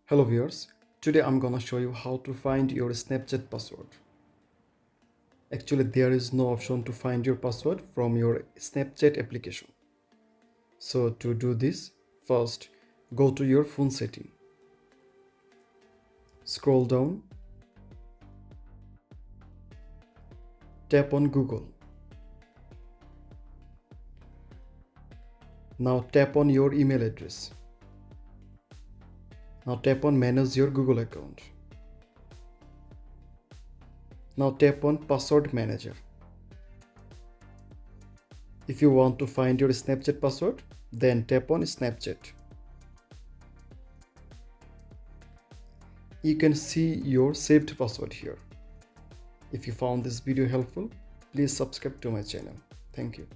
Hello viewers, today I'm gonna show you how to find your Snapchat password. Actually, there is no option to find your password from your Snapchat application. So to do this, first go to your phone setting. Scroll down, tap on Google. Now tap on your email address. Now tap on manage your Google account. Now tap on password manager. If you want to find your Snapchat password, then tap on Snapchat. You can see your saved password here. If you found this video helpful, please subscribe to my channel. Thank you.